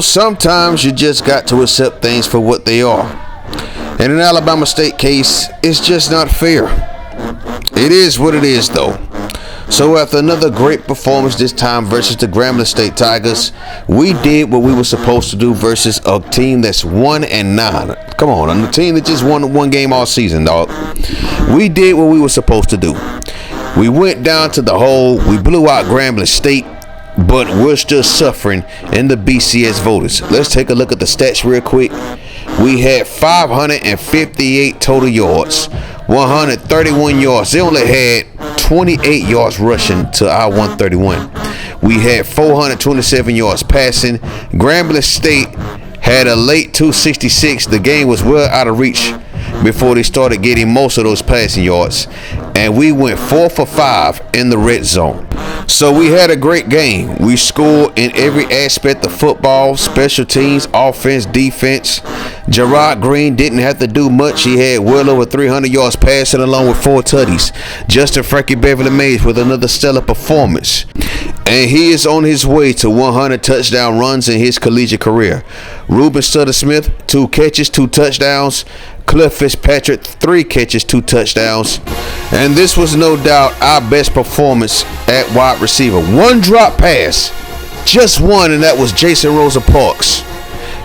Sometimes you just got to accept things for what they are. In an Alabama State case, it's just not fair. It is what it is, though. So after another great performance, this time versus the Grambling State Tigers, we did what we were supposed to do versus a team that's 1-9. Come on, a team that just won one game all season, dog. We did what we were supposed to do. We went down to the hole. We blew out Grambling State, but we're still suffering in the BCS voters. Let's take a look at the stats real quick. We had 558 total yards, 131 yards. They only had 28 yards rushing to our 131. We had 427 yards passing. Grambling State had a late 266. The game was well out of reach before they started getting most of those passing yards, and we went 4 for 5 in the red zone. So we had a great game. We scored in every aspect of football: special teams, offense, defense. Gerard Green didn't have to do much. He had well over 300 yards passing along with 4 tutties. Justin Frankie Beverly Mays with another stellar performance, and he is on his way to 100 touchdown runs in his collegiate career. Ruben Sutter-Smith, 2 catches, 2 touchdowns. Cliff Fitzpatrick, 3 catches, 2 touchdowns. And this was no doubt our best performance at wide receiver. 1 drop pass, just 1, and that was Jason Rosa Parks.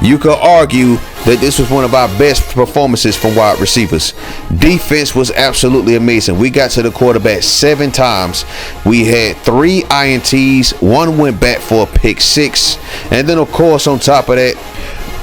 You could argue that this was one of our best performances from wide receivers. Defense was absolutely amazing. We got to the quarterback 7 times. We had 3 INTs, 1 went back for a pick 6. And then, of course, on top of that,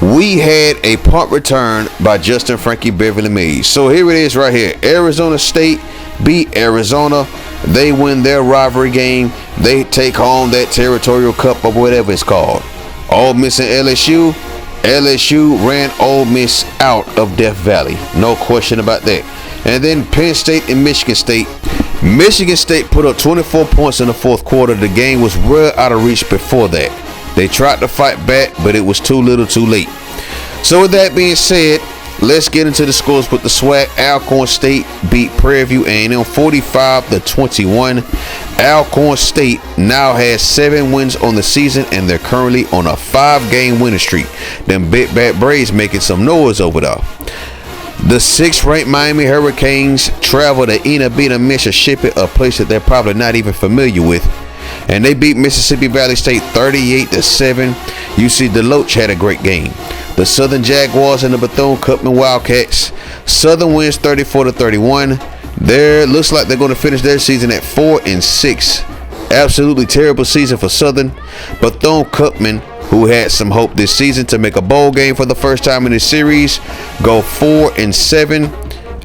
we had a punt return by Justin Frankie Beverly Mays. So here it is right here. Arizona State beat Arizona. They win their rivalry game. They take home that territorial cup or whatever it's called. Ole Miss and LSU. LSU ran Ole Miss out of Death Valley. No question about that. And then Penn State and Michigan State. Michigan State put up 24 points in the fourth quarter. The game was well out of reach before that. They tried to fight back, but it was too little too late. So with that being said, let's get into the scores with the SWAC. Alcorn State beat Prairie View A&M 45-21. Alcorn State now has 7 wins on the season, and they're currently on a 5-game winning streak. Them Big Bad Braves making some noise over there. The 6th-ranked Miami Hurricanes travel to Enabita, Mississippi, a place that they're probably not even familiar with. And they beat Mississippi Valley State 38-7. UC Deloach had a great game. The Southern Jaguars and the Bethune-Cookman Wildcats. Southern wins 34-31. Looks like they're going to finish their season at 4-6. Absolutely terrible season for Southern. Bethune-Cookman, who had some hope this season to make a bowl game for the first time in this series, go 4-7,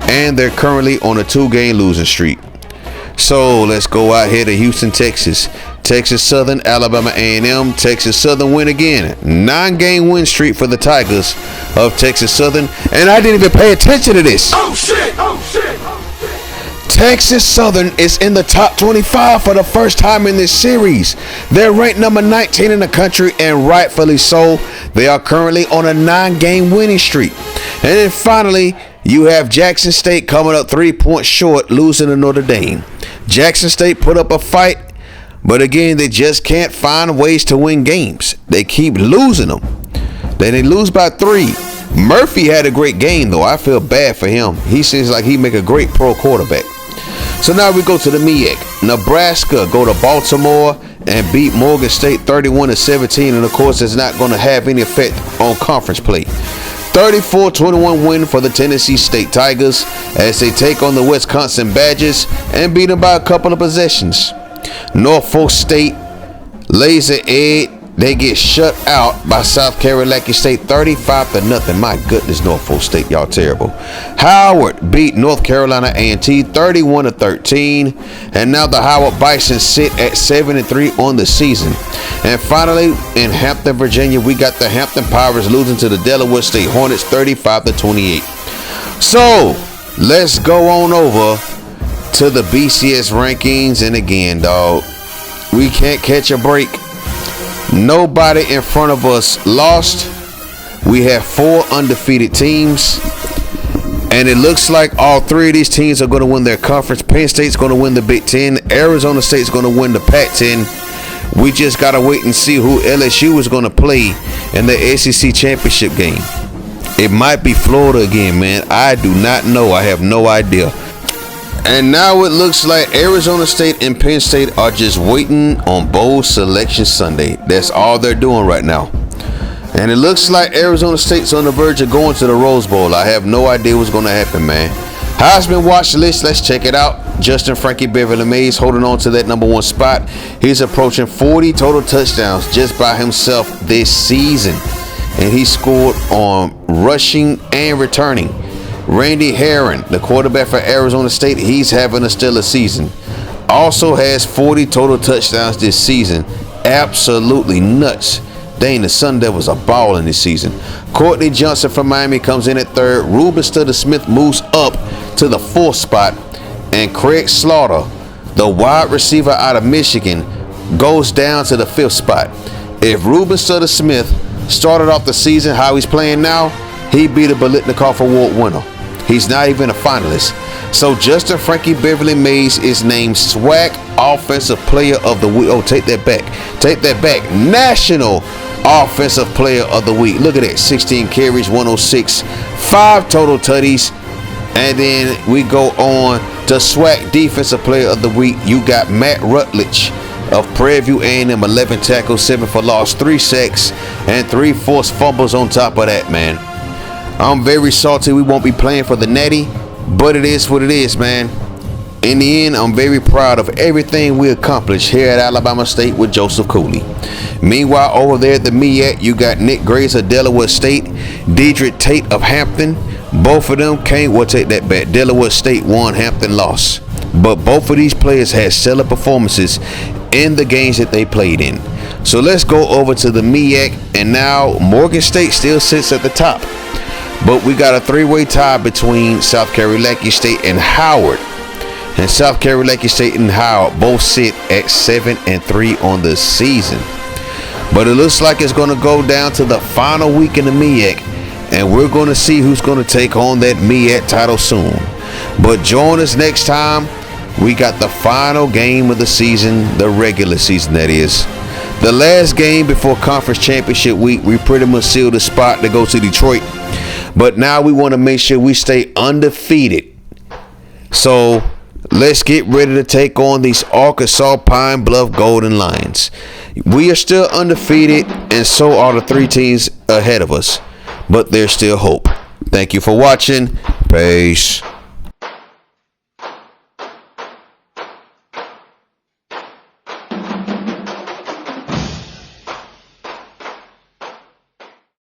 and they're currently on a 2-game losing streak. So let's go out here to Houston, Texas. Texas Southern, Alabama A&M. Texas Southern win again. 9-game win streak for the Tigers of Texas Southern. And I didn't even pay attention to this. Oh shit! Oh shit! Texas Southern is in the top 25 for the first time in this series. They're ranked number 19 in the country, and rightfully so. They are currently on a 9-game winning streak. And then finally, you have Jackson State coming up 3 points short, losing to Notre Dame. Jackson State put up a fight, but again, they just can't find ways to win games. They keep losing them. Then they lose by 3. Murphy had a great game, though. I feel bad for him. He seems like he make a great pro quarterback. So now we go to the MEAC. Nebraska go to Baltimore and beat Morgan State 31-17, and of course, it's not going to have any effect on conference play. 34-21 win for the Tennessee State Tigers as they take on the Wisconsin Badgers and beat them by a couple of possessions. Norfolk State lays an egg. They get shut out by South Carolina State 35-0. My goodness, Norfolk State, y'all terrible. Howard beat North Carolina A&T 31-13. And now the Howard Bison sit at 7-3 on the season. And finally, in Hampton, Virginia, we got the Hampton Pirates losing to the Delaware State Hornets 35-28. So let's go on over to the BCS rankings. And again, dog, we can't catch a break. Nobody in front of us lost. We have 4 undefeated teams, and it looks like all 3 of these teams are going to win their conference. Penn State's going to win the Big Ten. Arizona State's going to win the Pac-10. We just got to wait and see who LSU is going to play in the SEC Championship game. It might be Florida again, man. I do not know. I have no idea. And now it looks like Arizona State and Penn State are just waiting on Bowl Selection Sunday. That's all they're doing right now. And it looks like Arizona State's on the verge of going to the Rose Bowl. I have no idea what's going to happen, man. Heisman watch list, let's check it out. Justin Frankie Beverly Mays holding on to that #1 spot. He's approaching 40 total touchdowns just by himself this season. And he scored on rushing and returning. Randy Herron, the quarterback for Arizona State, he's having a stellar season. Also has 40 total touchdowns this season. Absolutely nuts. Dang, the Sun Devils are balling this season. Courtney Johnson from Miami comes in at 3rd. Ruben Studdard-Smith moves up to the 4th spot. And Craig Slaughter, the wide receiver out of Michigan, goes down to the 5th spot. If Ruben Studdard-Smith started off the season how he's playing now, he'd be the Biletnikoff Award winner. He's not even a finalist. So Justin Frankie Beverly Mays is named SWAC Offensive Player of the Week. Oh, take that back. Take that back. National Offensive Player of the Week. Look at that. 16 carries, 106, 5 total tutties. And then we go on to SWAC Defensive Player of the Week. You got Matt Rutledge of Prairie View A&M, 11 tackles, 7 for loss, 3 sacks, and 3 forced fumbles on top of that, man. I'm very salty we won't be playing for the Natty, but it is what it is, man. In the end, I'm very proud of everything we accomplished here at Alabama State with Joseph Cooley. Meanwhile, over there at the MEAC, you got Nick Grace of Delaware State, Dedrick Tate of Hampton. Both of them came, well, take that back. Delaware State won, Hampton lost. But both of these players had stellar performances in the games that they played in. So let's go over to the MEAC, and now Morgan State still sits at the top. But we got a 3-way tie between South Carolina State and Howard. And South Carolina State and Howard both sit at 7-3 on the season. But it looks like it's going to go down to the final week in the MEAC. And we're going to see who's going to take on that MEAC title soon. But join us next time. We got the final game of the season, the regular season that is. The last game before Conference Championship week, we pretty much sealed the spot to go to Detroit. But now we want to make sure we stay undefeated. So let's get ready to take on these Arkansas Pine Bluff Golden Lions. We are still undefeated, and so are the 3 teams ahead of us. But there's still hope. Thank you for watching. Peace.